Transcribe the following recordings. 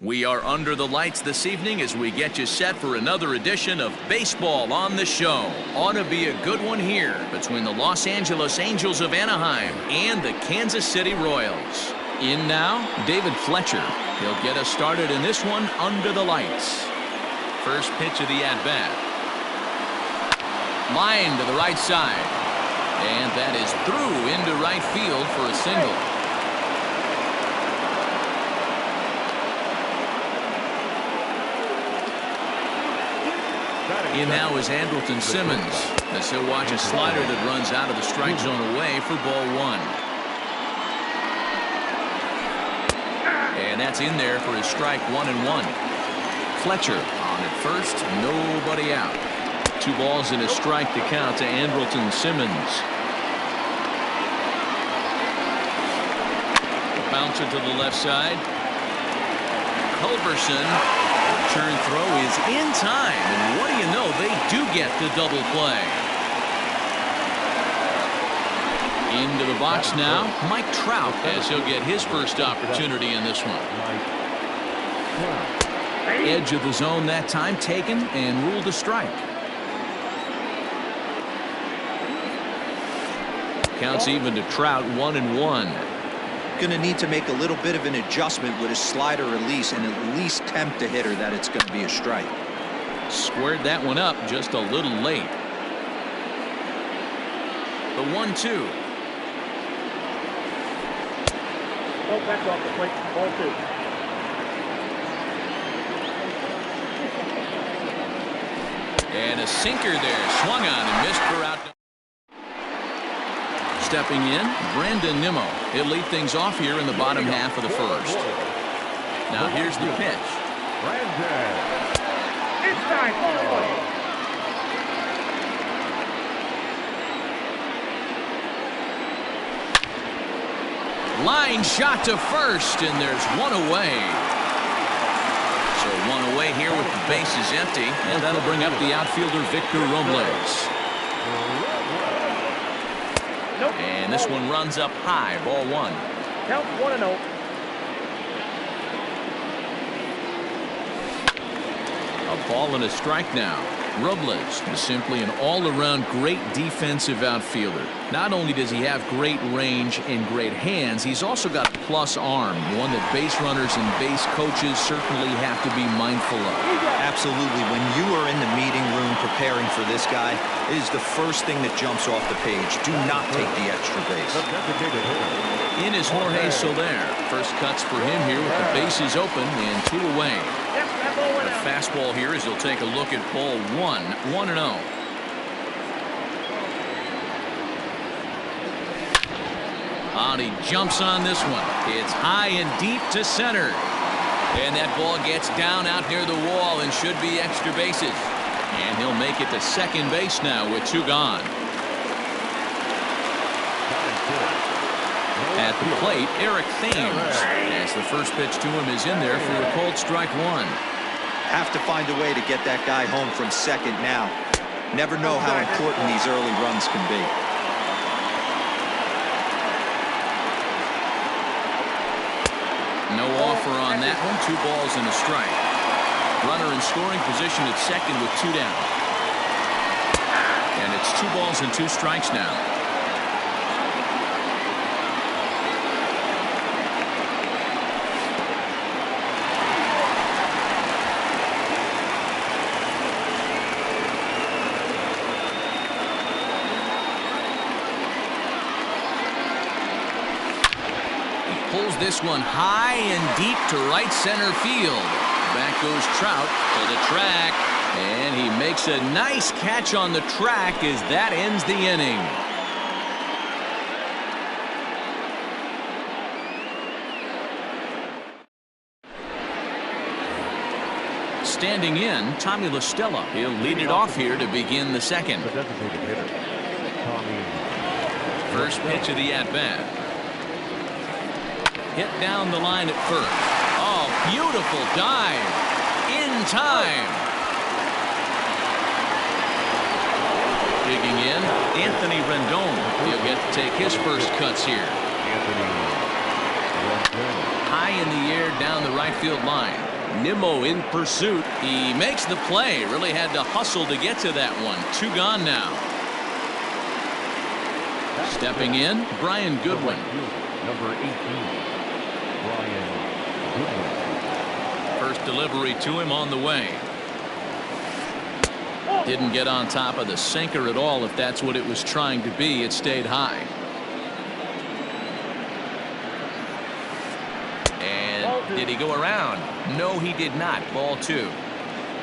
We are under the lights this evening as we get you set for another edition of Baseball on the Show. Ought to be a good one here between the Los Angeles Angels of Anaheim and the Kansas City Royals. In now, David Fletcher. He'll get us started in this one under the lights. First pitch of the at-bat. Line to the right side. And that is through into right field for a single. In now is Andrelton Simmons as he'll watch a slider that runs out of the strike zone away for ball one. And that's in there for his strike 1-1. Fletcher on at first, nobody out. 2 balls and a strike to count to Andrelton Simmons. Bouncer to the left side. Culberson. Turn throw is in time, and what do you know, they do get the double play. Into the box now, Mike Trout, as he'll get his first opportunity in this one. Edge of the zone that time taken and ruled a strike. Counts even to Trout, 1-1. Going to need to make a little bit of an adjustment with his slider release and at least tempt the hitter that it's going to be a strike. Squared that one up just a little late. The 1-2. Oh, back off the plate. Ball 2. And a sinker there. Swung on and missed for out. Stepping in, Brandon Nimmo. He'll lead things off here in the bottom half of the first. Now here's the pitch. It's time. Line shot to first, and there's one away. So one away here with the bases empty, and that'll bring up the outfielder Victor Robles. And this one runs up high, ball 1. Count 1-0. A ball and a strike now. Robles is simply an all-around great defensive outfielder. Not only does he have great range and great hands, he's also got a plus arm, one that base runners and base coaches certainly have to be mindful of. Absolutely. When you are in the meeting room preparing for this guy, it is the first thing that jumps off the page. Do not take the extra base. In is Jorge Soler. First cuts for him here with the bases open and 2 away. The fastball here as he'll take a look at ball 1, 1-0. And he jumps on this one. It's high and deep to center. And that ball gets down out near the wall and should be extra bases. And he'll make it to second base now with 2 gone. At the plate, Eric Thames, as the first pitch to him is in there for a called strike 1. Have to find a way to get that guy home from second now. Never know how important these early runs can be. No offer on that one. 2 balls and a strike. Runner in scoring position at second with 2 down. And it's 2 balls and 2 strikes now. Pulls this one high and deep to right center field. Back goes Trout to the track, and he makes a nice catch on the track as that ends the inning. Standing in, Tommy La Stella. He'll lead it off here to begin the second. First pitch of the at-bat. Hit down the line at first. Oh, beautiful dive. In time. Digging in, Anthony Rendon. He'll get to take his first cuts here. High in the air down the right field line. Nimmo in pursuit. He makes the play. Really had to hustle to get to that one. 2 gone now. Stepping in, Brian Goodwin. Number 18, Brian Goodwin. First delivery to him on the way. Didn't get on top of the sinker at all. If that's what it was trying to be, it stayed high. And did he go around? No, he did not. Ball 2.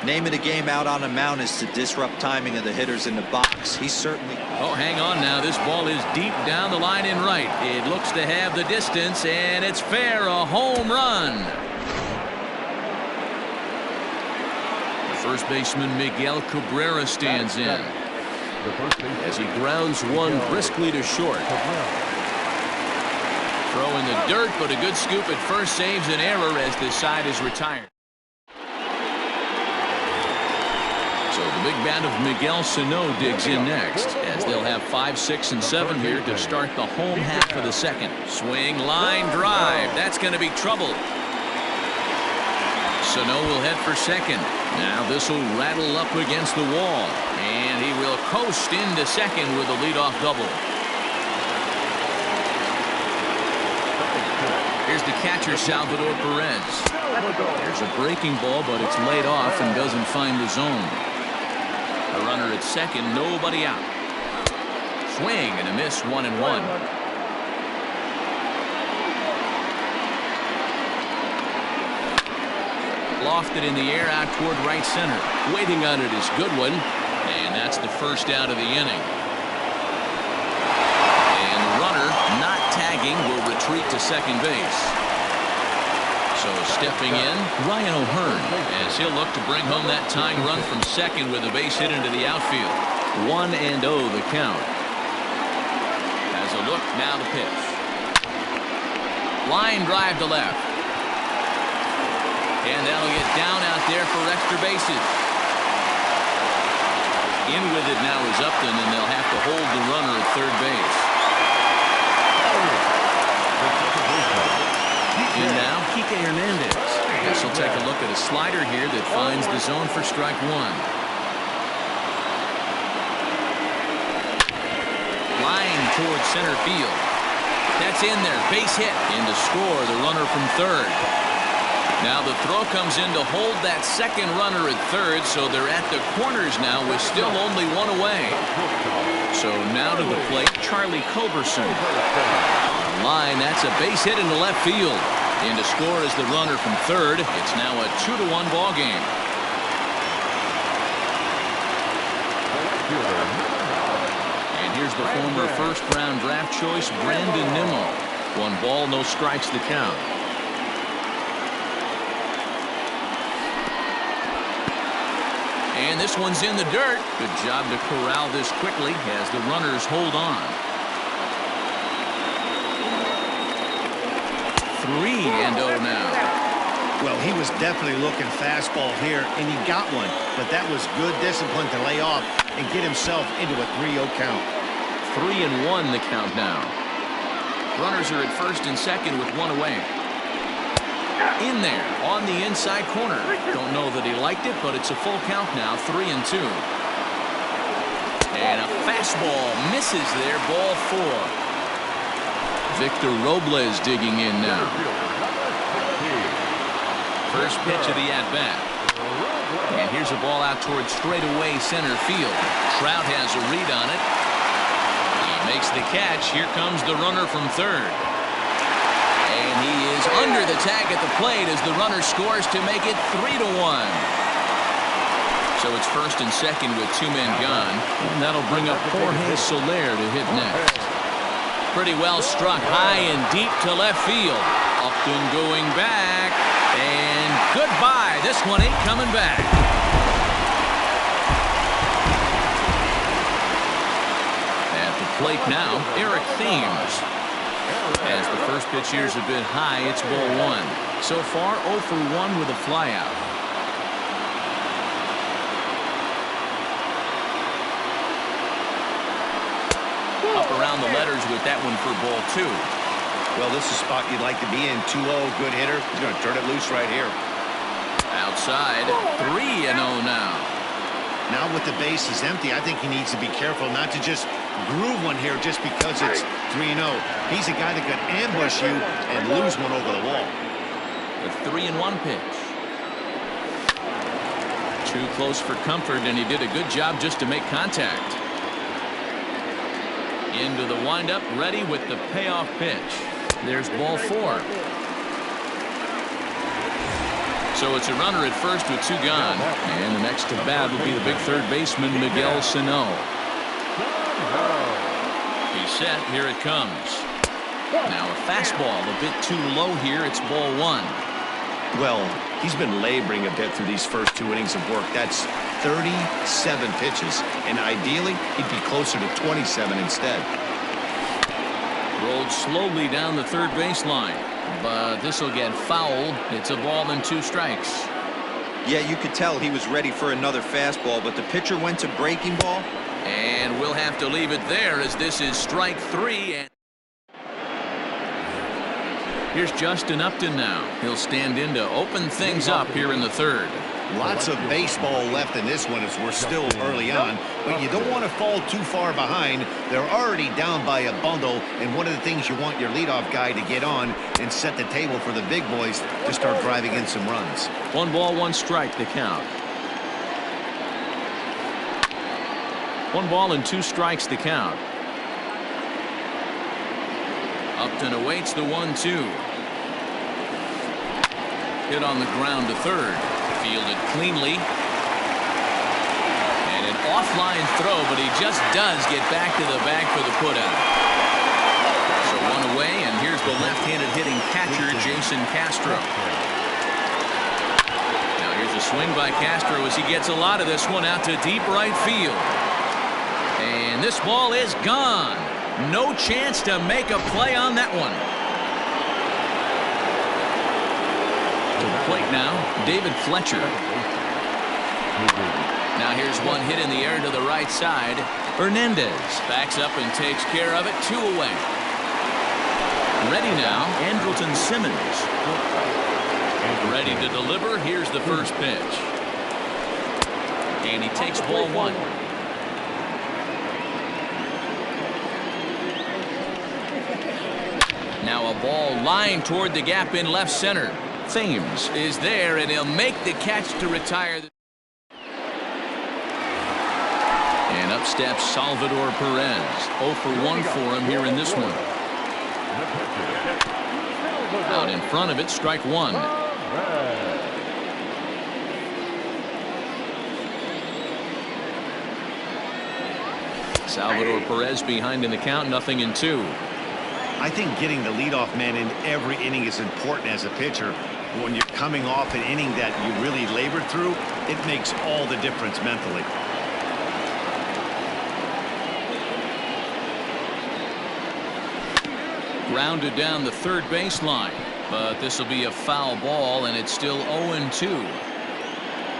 Name of the game out on a mound is to disrupt timing of the hitters in the box. He certainly... Oh, hang on now. This ball is deep down the line in right. It looks to have the distance, and it's fair. A home run. The first baseman, Miguel Cabrera, stands in as he grounds one briskly to short. Throw in the dirt, but a good scoop at first saves an error as this side is retired. So the big bat of Miguel Sano digs in next, as they'll have 5, 6, and 7 here to start the home half of the second. Swing, line, drive. That's going to be trouble. Sano will head for second. Now this will rattle up against the wall, and he will coast into second with a leadoff double. Here's the catcher, Salvador Perez. There's a breaking ball, but it's laid off and doesn't find the zone. A runner at second, nobody out. Swing and a miss, 1-1. Lofted in the air out toward right center. Waiting on it is Goodwin, and that's the first out of the inning. And the runner, not tagging, will retreat to second base. So stepping in, Ryan O'Hearn, as he'll look to bring home that tying run from second with a base hit into the outfield. 1-0 the count. Has a look, now the pitch. Line drive to left. And that'll get down out there for extra bases. In with it now is Upton, and they'll have to hold the runner at third base. In now, Kike Hernandez. Guess he'll take a look at a slider here that finds the zone for strike 1. Line towards center field. That's in there. Base hit. In to score the runner from third. Now the throw comes in to hold that second runner at third, so they're at the corners now with still only 1 away. So now to the plate, Charlie Culberson. Line, that's a base hit into left field. In to score is the runner from third. It's now a 2-1 ball game. And here's the former first-round draft choice, Brandon Nimmo. 1 ball, no strikes the count. And this one's in the dirt. Good job to corral this quickly as the runners hold on. 3-0 now. Well, he was definitely looking fastball here, and he got one. But that was good discipline to lay off and get himself into a 3-0 count. 3-1 the count now. Runners are at first and second with 1 away. In there on the inside corner. Don't know that he liked it, but it's a full count now. 3-2. And a fastball misses there. Ball 4. Victor Robles digging in now. First pitch of the at-bat. And here's a ball out towards straightaway center field. Trout has a read on it. He makes the catch. Here comes the runner from third. And he is under the tag at the plate as the runner scores to make it 3-1. So it's first and second with 2 men gone. And that'll bring up Jorge Soler to hit next. Pretty well struck high and deep to left field. Upton going back. And goodbye. This one ain't coming back. At the plate now, Eric Thames. As the first pitch here's a bit high, it's ball 1. So far, 0 for 1 with a flyout. Up around the letters with that one for ball 2. Well, this is a spot you'd like to be in. 2-0, good hitter. He's going to turn it loose right here. Outside, 3-0 now. Now with the bases empty, I think he needs to be careful not to just groove one here just because it's 3-0. He's a guy that could ambush you and lose one over the wall. The 3-1 pitch. Too close for comfort, and he did a good job just to make contact. Into the windup, ready with the payoff pitch. There's ball 4. So it's a runner at first with 2 gone. And the next to bat will be the big third baseman, Miguel Sano. He's set. Here it comes. Now a fastball a bit too low here. It's ball 1. Well, he's been laboring a bit through these first 2 innings of work. That's 37 pitches, and ideally he'd be closer to 27 instead. Rolled slowly down the third baseline, but this will get foul. It's a ball and 2 strikes. Yeah, you could tell he was ready for another fastball, but the pitcher went to breaking ball. And we'll have to leave it there as this is strike 3. And here's Justin Upton now. He'll stand in to open things up here in the third. Lots of baseball left in this one as we're still early on, but you don't want to fall too far behind. They're already down by a bundle, and one of the things you want your leadoff guy to get on and set the table for the big boys to start driving in some runs. 1 ball, 1 strike, the count. 1 ball and 2 strikes, the count. Upton awaits the 1-2. Hit on the ground to third. Fielded cleanly. And an offline throw, but he just does get back to the bag for the putout. So 1 away, and here's the left-handed hitting catcher, Jason Castro. Now here's a swing by Castro as he gets a lot of this one out to deep right field. And this ball is gone. No chance to make a play on that one. To the plate now, David Fletcher. Now here's one hit in the air to the right side. Hernandez backs up and takes care of it. 2 away. Ready now, Andrelton Simmons. Ready to deliver. Here's the first pitch. And he takes ball 1. Now a ball lined toward the gap in left center. Thames is there, and he'll make the catch to retire. And up steps Salvador Perez. 0 for 1 for him here in this one. Out in front of it, strike 1. Salvador Perez behind in the count, 0-2. I think getting the leadoff man in every inning is important as a pitcher. When you're coming off an inning that you really labored through, it makes all the difference mentally. Grounded down the third baseline, but this will be a foul ball, and it's still 0-2.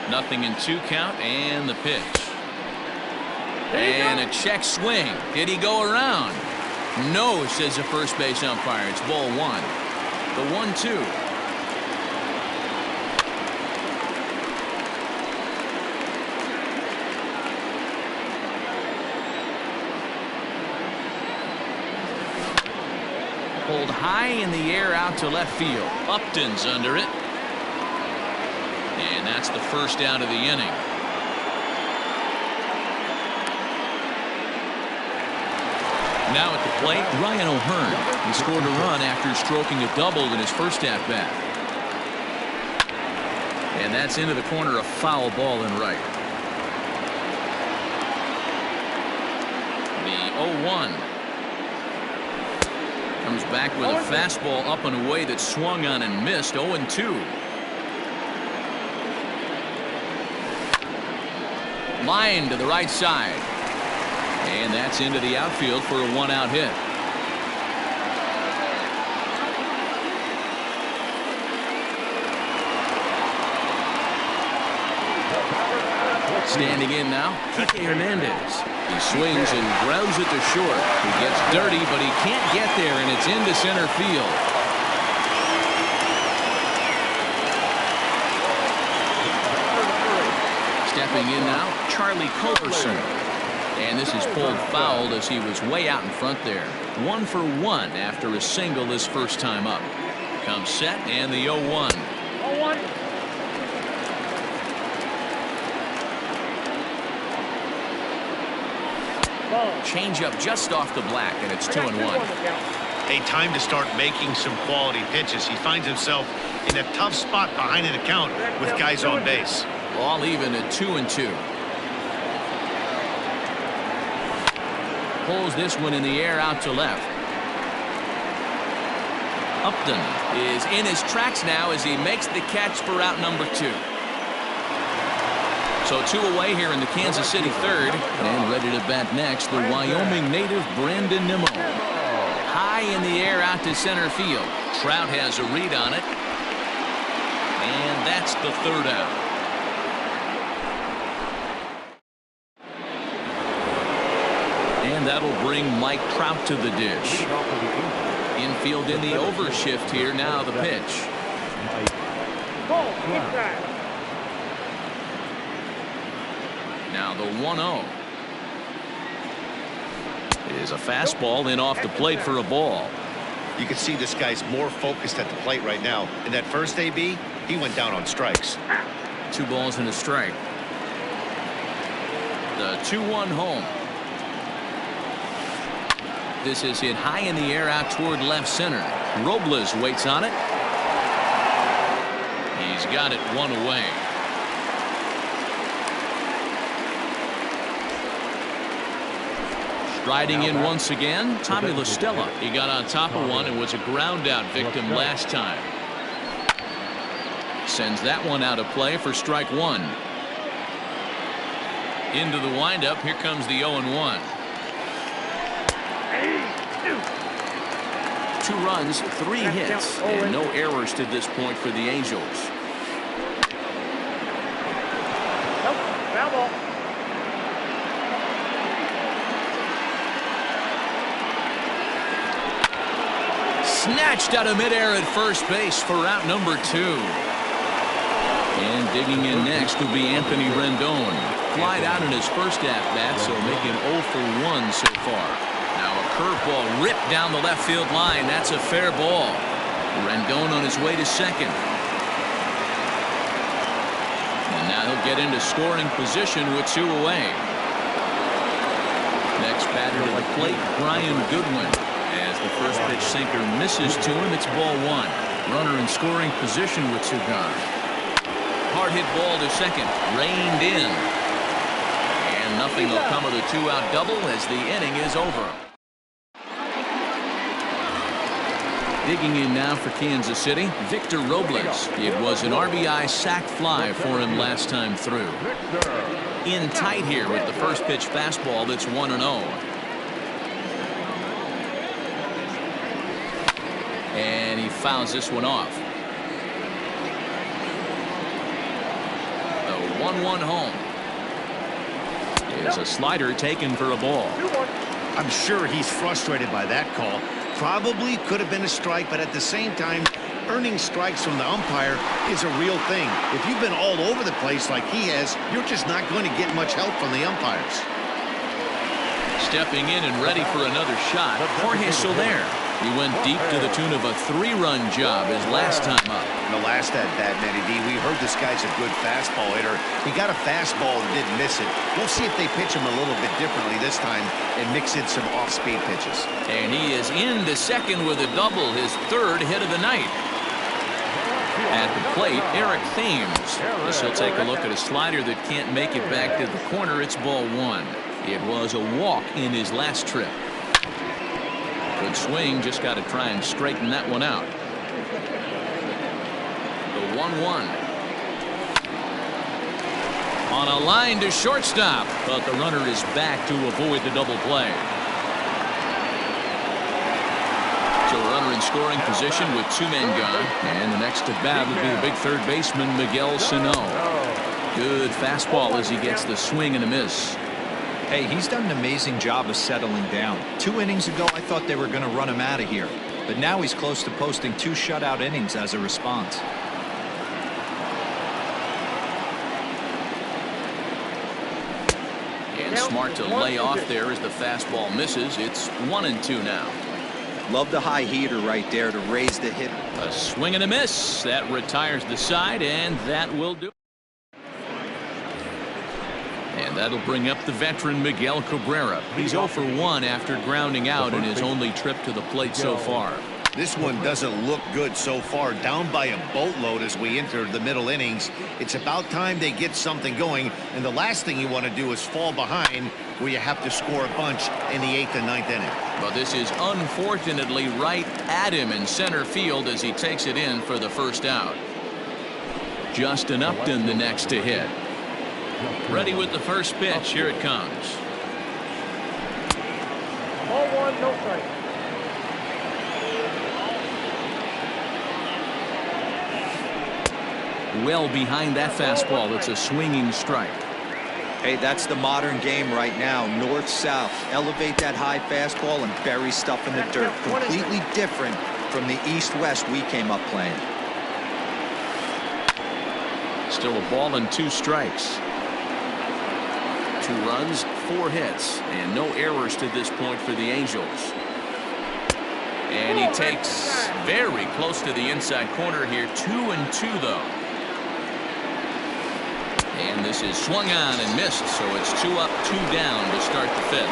0-2 count, and the pitch. And a check swing. Did he go around? No, says the first base umpire. It's ball 1. The 1-2. Pulled high in the air out to left field. Upton's under it. And that's the first out of the inning. Now at the plate, Ryan O'Hearn. He scored a run after stroking a double in his first at-bat. And that's into the corner, a foul ball in right. The 0-1. Comes back with a fastball up and away that swung on and missed. 0-2. Line to the right side. And that's into the outfield for a 1-out hit. Standing in now, Kike Hernandez. He swings and grounds it to short. He gets dirty, but he can't get there, and it's into center field. Checking in now, Charlie Culberson. And this is pulled fouled as he was way out in front there. 1 for 1 after a single his first time up. Comes set and the 0-1. 0-1. Change up just off the black, and it's 2-1. A time to start making some quality pitches. He finds himself in a tough spot behind an account with guys on base. All even at 2-2. Pulls this one in the air out to left. Upton is in his tracks now as he makes the catch for out number 2. So 2 away here in the Kansas City third. And ready to bat next, the Wyoming native Brandon Nimmo. High in the air out to center field. Trout has a read on it. And that's the third out. And that'll bring Mike Trout to the dish. Infield in the overshift here. Now the pitch. Now the 1-0 is a fastball in off the plate for a ball. You can see this guy's more focused at the plate right now. In that first AB, he went down on strikes. 2 balls and a strike. The 2-1 home. This is hit high in the air out toward left center. Robles waits on it. He's got it 1 away. Striding in once again, Tommy La Stella. He got on top of one and was a ground out victim last time. Sends that one out of play for strike 1. Into the windup. Here comes the 0-1. 2 runs, 3 hits, and no errors to this point for the Angels. Nope, foul ball. Snatched out of midair at first base for out number 2. And digging in next will be Anthony Rendon. Flied out in his first at-bat, so making 0 for 1 so far. Now a curveball ripped down the left field line. That's a fair ball. Rendon on his way to second. And now he'll get into scoring position with 2 away. Next batter to the plate, Brian Goodwin. As the first pitch sinker misses to him, it's ball 1. Runner in scoring position with 2 gone. Hard hit ball to second, reined in. And nothing will come of the 2-out double as the inning is over. Digging in now for Kansas City, Victor Robles. It was an RBI sac fly for him last time through. In tight here with the first pitch fastball that's 1-0. And he fouls this one off. The 1-1 home. Is a slider taken for a ball. I'm sure he's frustrated by that call. Probably could have been a strike, but at the same time, earning strikes from the umpire is a real thing. If you've been all over the place like he has, you're just not going to get much help from the umpires. Stepping in and ready for another shot, Jorge Soler. He went deep to the tune of a 3-run job his last time up. In the last at-bat, Matty D, we heard this guy's a good fastball hitter. He got a fastball and didn't miss it. We'll see if they pitch him a little bit differently this time and mix in some off-speed pitches. And he is into second with a double, his 3rd hit of the night. At the plate, Eric Thames. This will take a look at a slider that can't make it back to the corner. It's ball 1. It was a walk in his last trip. Good swing, just got to try and straighten that one out. The 1-1. On a line to shortstop, but the runner is back to avoid the double play. So a runner in scoring position with 2 men gone. And the next to bat would be the big third baseman, Miguel Sano. Good fastball as he gets the swing and a miss. Hey, he's done an amazing job of settling down. 2 innings ago, I thought they were going to run him out of here. But now he's close to posting 2 shutout innings as a response. And smart to lay off there as the fastball misses. It's 1-2 now. Love the high heater right there to raise the hit. A swing and a miss. That retires the side, and that will do. And that'll bring up the veteran Miguel Cabrera. He's 0 for 1 after grounding out in his only trip to the plate so far. This one doesn't look good so far. Down by a boatload as we enter the middle innings. It's about time they get something going, and the last thing you want to do is fall behind where you have to score a bunch in the 8th and 9th inning. But this is unfortunately right at him in center field as he takes it in for the first out. Justin Upton the next to hit. Ready with the first pitch. Here it comes. 0-1, no strike. Well behind that fastball. It's a swinging strike. Hey, that's the modern game right now. North-south. Elevate that high fastball and bury stuff in the dirt. Completely different from the east-west we came up playing. Still a ball and 2 strikes. 2 runs, 4 hits, and no errors to this point for the Angels. And he takes very close to the inside corner here. 2-2 though. And this is swung on and missed, so it's 2 up, 2 down to start the 5th.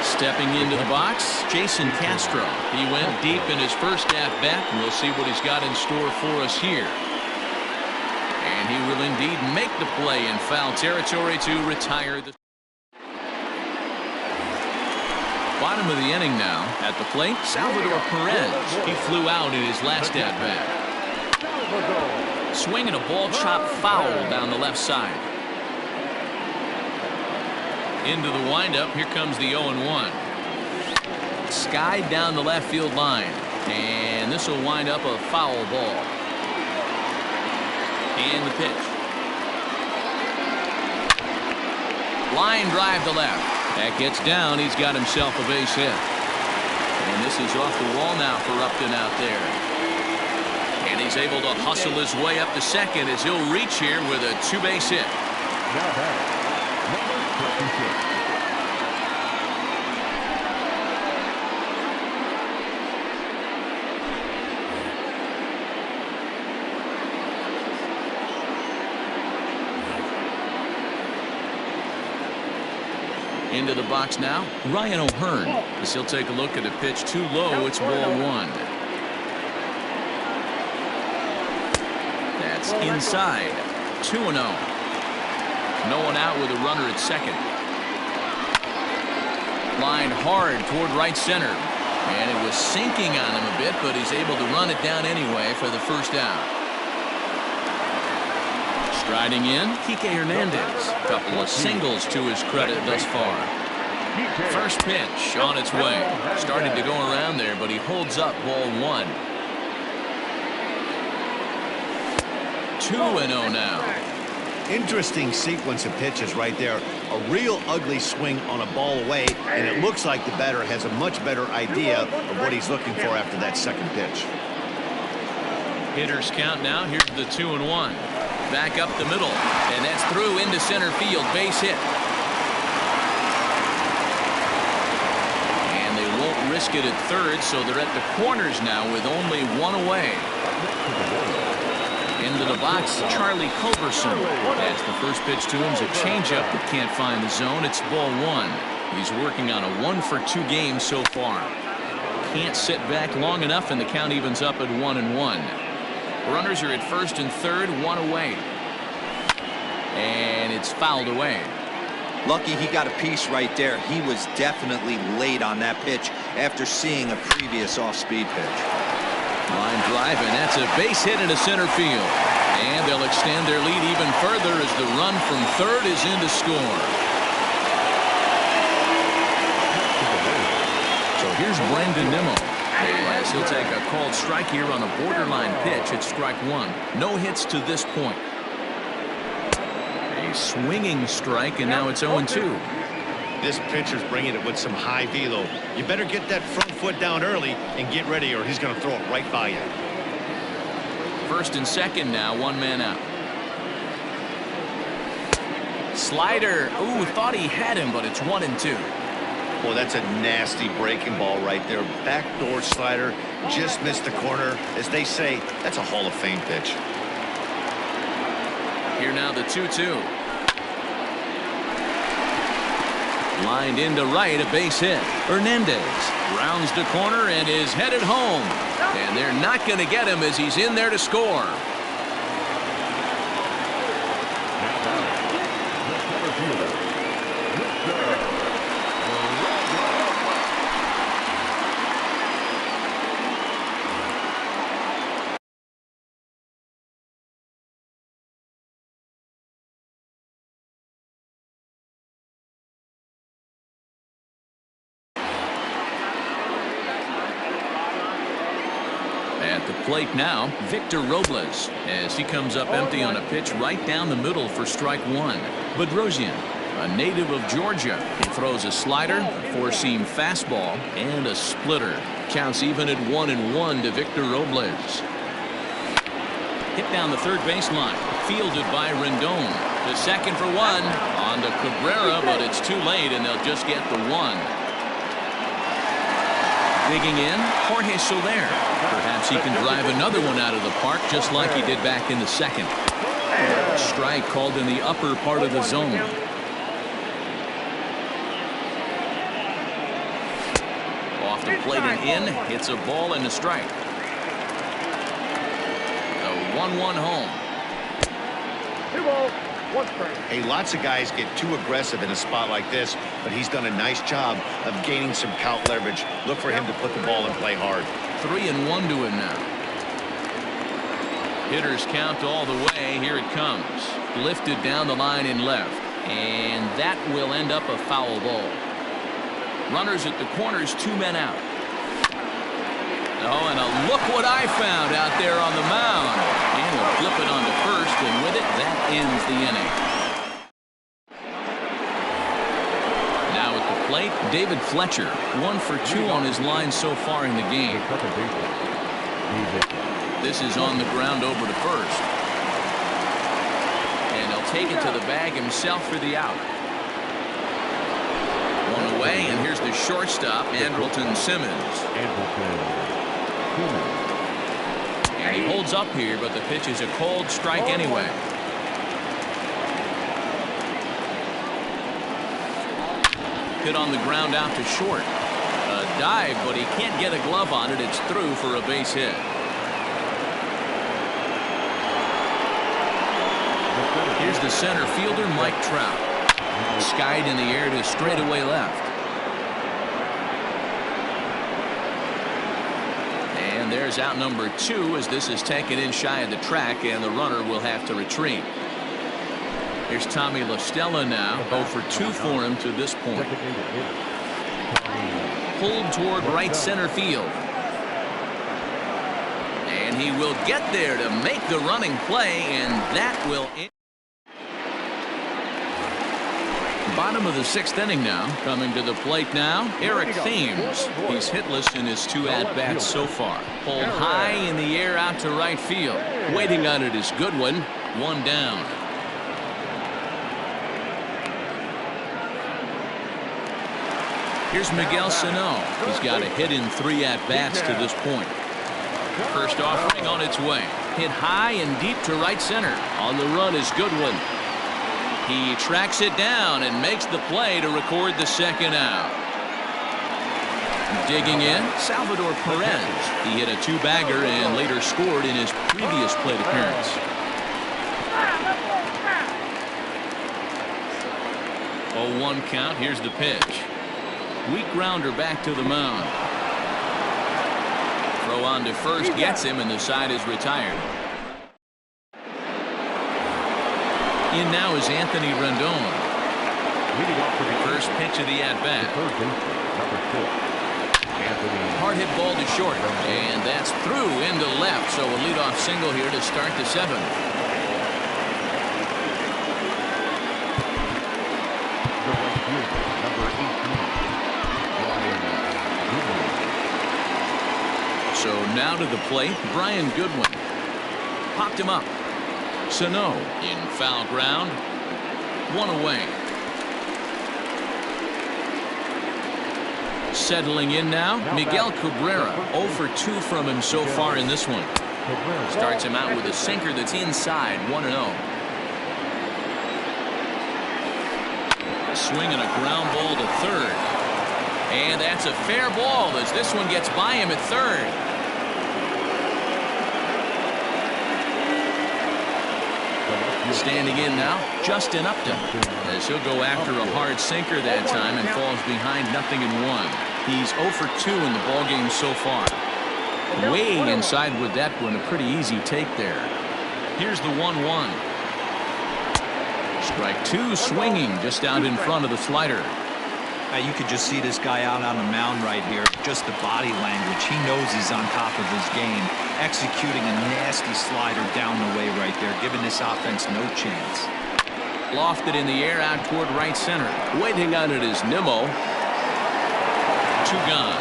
Stepping into the box, Jason Castro. He went deep in his first at-bat, and we'll see what he's got in store for us here. And he will indeed make the play in foul territory to retire the... Bottom of the inning now. At the plate, Salvador Perez. He flew out in his last at-bat. Swinging a ball chopped foul down the left side. Into the windup. Here comes the 0-1. Skied down the left field line. And this will wind up a foul ball. And the pitch. Line drive to left. That gets down. He's got himself a base hit. And this is off the wall now for Upton out there. And he's able to hustle his way up to second as he'll reach here with a 2-base hit. Now batting, number 56. Into the box now, Ryan O'Hearn. As he'll take a look at a pitch too low. It's ball 1. That's inside. 2-0. No one out with a runner at second. Line hard toward right center. And it was sinking on him a bit, but he's able to run it down anyway for the first out. Striding in, Kike Hernandez. A couple of singles to his credit thus far. First pitch on its way. Started to go around there, but he holds up ball 1. 2-0 now. Interesting sequence of pitches right there. A real ugly swing on a ball away, and it looks like the batter has a much better idea of what he's looking for after that second pitch. Hitters count now. Here's the 2-1. Back up the middle, and that's through into center field. Base hit. And they won't risk it at third, so they're at the corners now with only 1 away. Into the box, Charlie Culberson. That's the first pitch to him. Is a changeup that can't find the zone. It's ball 1. He's working on a 1-for-2 game so far. Can't sit back long enough, and the count evens up at 1-1. Runners are at first and third, 1 away. And it's fouled away. Lucky he got a piece right there. He was definitely late on that pitch after seeing a previous off-speed pitch. Line drive, and that's a base hit into center field. And they'll extend their lead even further as the run from third is in to score. So here's Brandon Nimmo. As he'll take a called strike here on a borderline pitch at strike 1. No hits to this point. A swinging strike, and now it's 0-2. This pitcher's bringing it with some high velo. You better get that front foot down early and get ready, or he's going to throw it right by you. First and second now, 1 man out. Slider. Ooh, thought he had him, but it's 1-2. Well, that's a nasty breaking ball right there. Backdoor slider, just missed the corner. As they say, that's a Hall of Fame pitch. Here now the 2-2. Lined into right, a base hit. Hernandez rounds the corner and is headed home. And they're not going to get him as he's in there to score. At the plate now, Victor Robles, as he comes up empty on a pitch right down the middle for strike one. Bedrosian, a native of Georgia. He throws a slider, a four-seam fastball, and a splitter. Counts even at 1-1 to Victor Robles. Hit down the third baseline, fielded by Rendon. To second for one, on to Cabrera, but it's too late, and they'll just get the one. Digging in, Jorge Soler. Perhaps he can drive another one out of the park just like he did back in the second. Strike called in the upper part of the zone. Off the plate and in, hits a ball and a strike. The 1-1 home. 2 balls, 1 strike. Hey, lots of guys get too aggressive in a spot like this, but he's done a nice job of gaining some count leverage. Look for him to put the ball and play hard. 3-1 to him now. Hitters count all the way. Here it comes. Lifted down the line in left. And that will end up a foul ball. Runners at the corners, 2 men out. Oh, and look what I found out there on the mound. And he'll flip it onto first, and with it, that ends the inning. Now at the plate, David Fletcher, 1 for 2 on his line so far in the game. This is on the ground over to first. And he'll take it to the bag himself for the out. One away, and here's the shortstop, Andrelton Simmons. And he holds up here, but the pitch is a cold strike anyway. Hit on the ground out to short. A dive, but he can't get a glove on it. It's through for a base hit. Here's the center fielder, Mike Trout. Skied in the air to straightaway left. And there's out number 2 as this is taken in shy of the track, and the runner will have to retreat. Here's Tommy La Stella now, 0 for 2 for him to this point. Pulled toward right center field. And he will get there to make the running play, and that will end. Bottom of the 6th inning now. Coming to the plate now, Eric Thames. He's hitless in his 2 at-bats so far. Pulled high in the air out to right field. Waiting on it is Goodwin. 1 down. Here's Miguel Sano. He's got a hit in 3 at-bats to this point. First offering on its way. Hit high and deep to right center. On the run is Goodwin. He tracks it down and makes the play to record the 2nd out. Digging in, Salvador Perez. He hit a 2-bagger and later scored in his previous plate appearance. 0-1 count. Here's the pitch. Weak grounder back to the mound. Throw on to first gets him, and the side is retired. In now is Anthony Rendon. First pitch of the at-bat. Hard hit ball to short, and that's through into left, so a leadoff single here to start the 7th. So now to the plate, Brian Goodwin. Popped him up. Sano in foul ground. One away. Settling in now, Miguel Cabrera. 0 for 2 from him so far in this one. Starts him out with a sinker that's inside, 1-0. Swinging a ground ball to third. And that's a fair ball as this one gets by him at third. Standing in now, Justin Upton, as he'll go after a hard sinker that time and falls behind 0-1. He's 0 for 2 in the ballgame so far. Way inside with that one, a pretty easy take there. Here's the 1-1. Strike 2, swinging just out in front of the slider. You could just see this guy out on the mound right here. Just the body language. He knows he's on top of his game. Executing a nasty slider down the way right there, giving this offense no chance. Lofted in the air out toward right center. Waiting on it is Nimmo. 2 gone.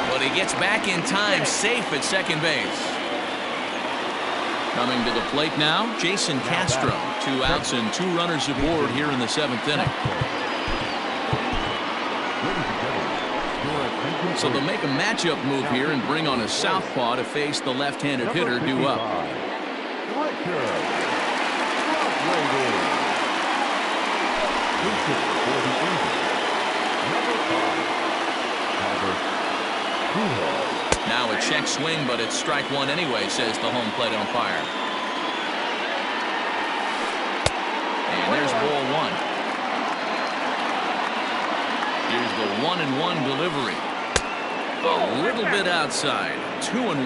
But he gets back in time, safe at second base. Coming to the plate now, Jason Castro. 2 outs and 2 runners aboard here in the 7th inning. So they'll make a matchup move here and bring on a southpaw to face the left-handed hitter due up. Now a check swing, but it's strike 1 anyway, says the home plate umpire. And there's ball 1. Here's the 1-1 delivery. A little bit outside. 2-1.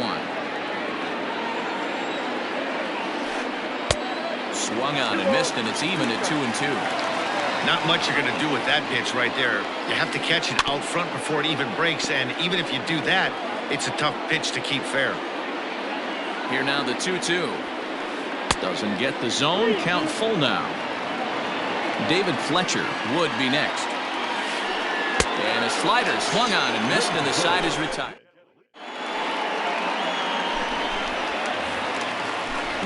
Swung on and missed, and it's even at 2-2. Not much you're going to do with that pitch right there. You have to catch it out front before it even breaks, and even if you do that, it's a tough pitch to keep fair. Here now the 2-2. Doesn't get the zone. Count full now. David Fletcher would be next. And a slider swung on and missed, and the side is retired.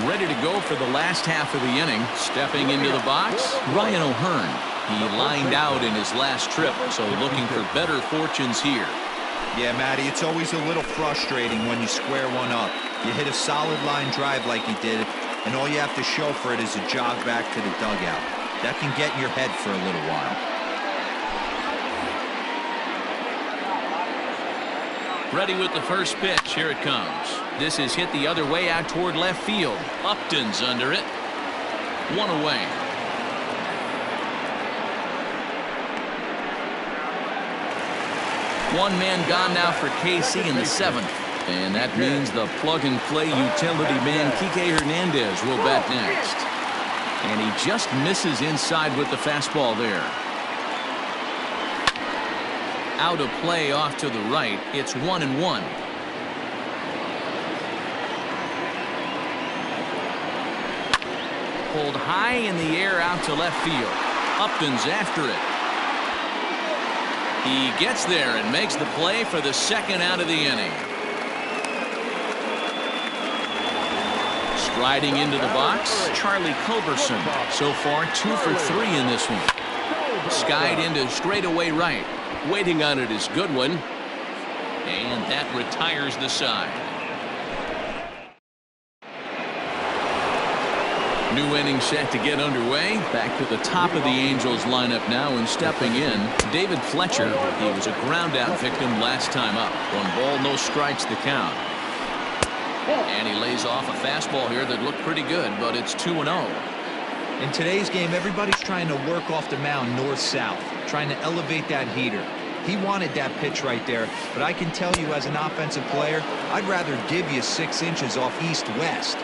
Ready to go for the last half of the inning. Stepping into the box, Ryan O'Hearn. He lined out in his last trip, so looking for better fortunes here. Yeah, Matty, it's always a little frustrating when you square one up. You hit a solid line drive like he did, and all you have to show for it is a jog back to the dugout. That can get in your head for a little while. Ready with the first pitch. Here it comes. This is hit the other way out toward left field. Upton's under it. 1 away. One man gone now for KC in the 7th. And that means the plug-and-play utility man Kike Hernandez will bat next. And he just misses inside with the fastball there. Out of play off to the right. It's 1-1. Pulled high in the air out to left field. Upton's after it. He gets there and makes the play for the 2nd out of the inning. Striding into the box, Charlie Culberson. So far 2 for 3 in this one. Skied into straightaway right. Waiting on it is Goodwin. And that retires the side. New inning set to get underway. Back to the top of the Angels lineup now, and stepping in, David Fletcher. He was a ground out victim last time up. 1 ball, no strikes the count. And he lays off a fastball here that looked pretty good, but it's 2-0. In today's game, everybody's trying to work off the mound north-south, trying to elevate that heater. He wanted that pitch right there, but I can tell you as an offensive player, I'd rather give you 6 inches off east-west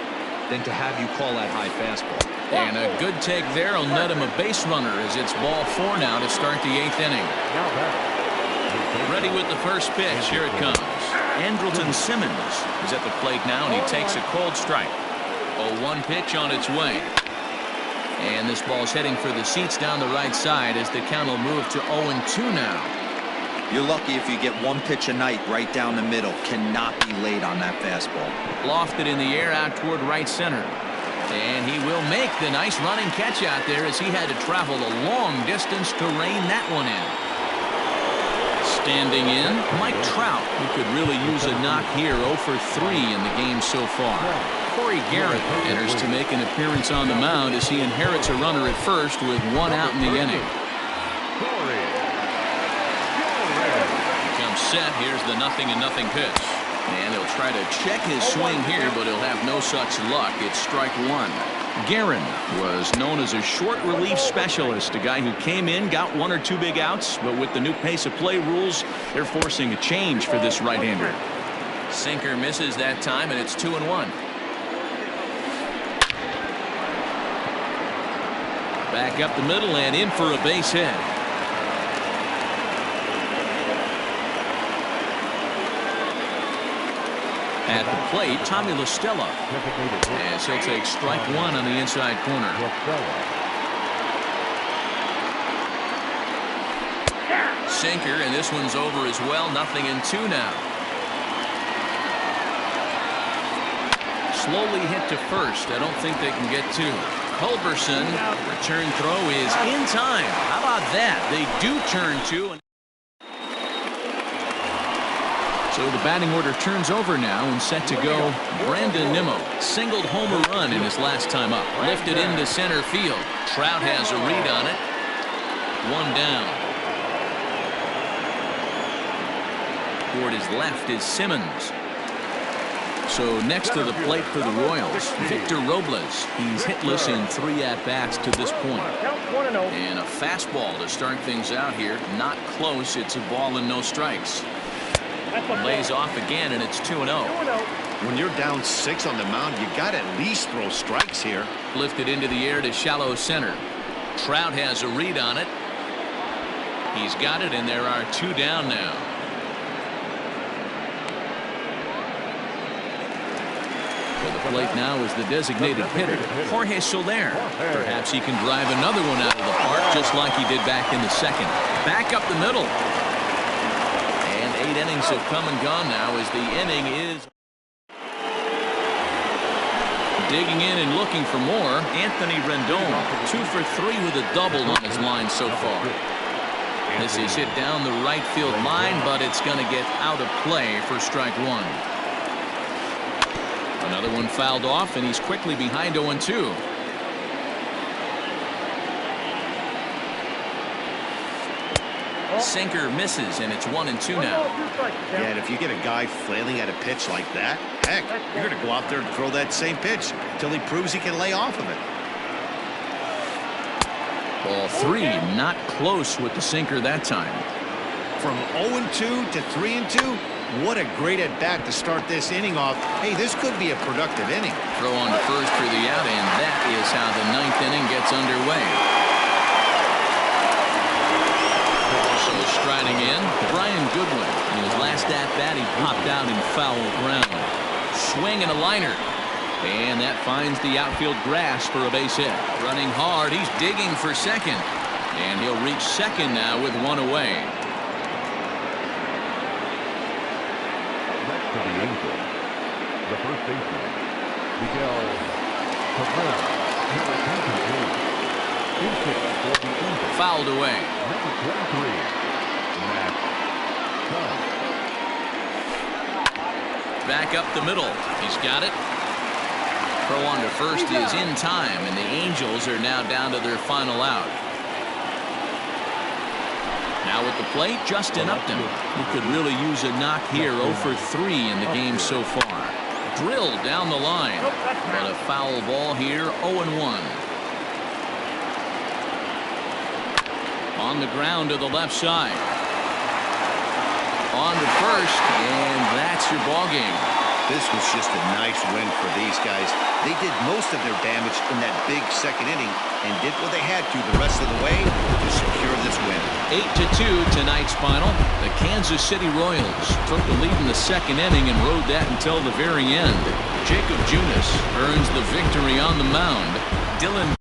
than to have you call that high fastball. And a good take there will net him a base runner as it's ball 4 now to start the 8th inning. Ready with the first pitch. Here it comes. Andrelton Simmons is at the plate now, and he takes a cold strike. 0-1 pitch on its way. And this ball's heading for the seats down the right side as the count will move to 0-2 now. You're lucky if you get 1 pitch a night right down the middle. Cannot be late on that fastball. Lofted in the air out toward right center. And he will make the nice running catch out there as he had to travel a long distance to rein that one in. Standing in, Mike Trout, who could really use a knock here. 0 for 3 in the game so far. Corey Garrett enters to make an appearance on the mound as he inherits a runner at first with 1 out in the inning. Comes set. Here's the 0-0 pitch. And he'll try to check his swing here, but he'll have no such luck. It's strike 1. Guerin was known as a short relief specialist, a guy who came in, got 1 or 2 big outs, but with the new pace of play rules, they're forcing a change for this right-hander. Sinker misses that time, and it's 2-1. Back up the middle and in for a base hit. At the plate, Tommy La Stella, as he'll take strike 1 on the inside corner. Sinker, and this one's over as well. 0-2 now. Slowly hit to first. I don't think they can get 2. Culberson, return throw is in time. How about that? They do turn 2. So the batting order turns over now and set to go. Brandon Nimmo singled home a run in his last time up. Lifted into center field. Trout has a read on it. 1 down. Toward his left is Simmons. So next to the plate for the Royals, Victor Robles. He's hitless in 3 at-bats to this point. And a fastball to start things out here. Not close. It's a ball and no strikes. Lays off again, and it's 2-0. When you're down 6 on the mound, you got to at least throw strikes here. Lifted into the air to shallow center. Trout has a read on it. He's got it, and there are 2 down now. For the plate now is the designated hitter, Jorge Soler. Perhaps he can drive another one out of the park, just like he did back in the second. Back up the middle. 8 innings have come and gone now as the inning is digging in and looking for more. Anthony Rendon, 2 for 3 with a double on his line so far. This is hit down the right field line, but it's going to get out of play for strike 1. Another one fouled off, and he's quickly behind 0-2. Sinker misses, and it's 1-2 now. Yeah, and if you get a guy flailing at a pitch like that, heck, you're going to go out there and throw that same pitch until he proves he can lay off of it. Ball 3, not close with the sinker that time. From 0-2 to 3-2, what a great at-bat to start this inning off. Hey, this could be a productive inning. Throw on to first for the out, and that is how the 9th inning gets underway. So striding in, Brian Goodwin. In his last at-bat, he popped out in foul ground. Swing and a liner. And that finds the outfield grass for a base hit. Running hard, he's digging for second. And he'll reach second now with 1 away. Next to the Angels, the first baseman, Miguel Cabrera, number 28. Fouled away. Number 23, Matt Dunn. Back up the middle. He's got it. Throw on to first is in time, and the Angels are now down to their final out. Now at the plate, Justin Upton, who could really use a knock here. 0 for 3 in the game so far. Drilled down the line, but a foul ball here. 0-1. On the ground to the left side. On to first, and that's your ball game. This was just a nice win for these guys. They did most of their damage in that big second inning and did what they had to the rest of the way to secure this win. 8-2 tonight's final. The Kansas City Royals took the lead in the second inning and rode that until the very end. Jacob Junis earns the victory on the mound. Dylan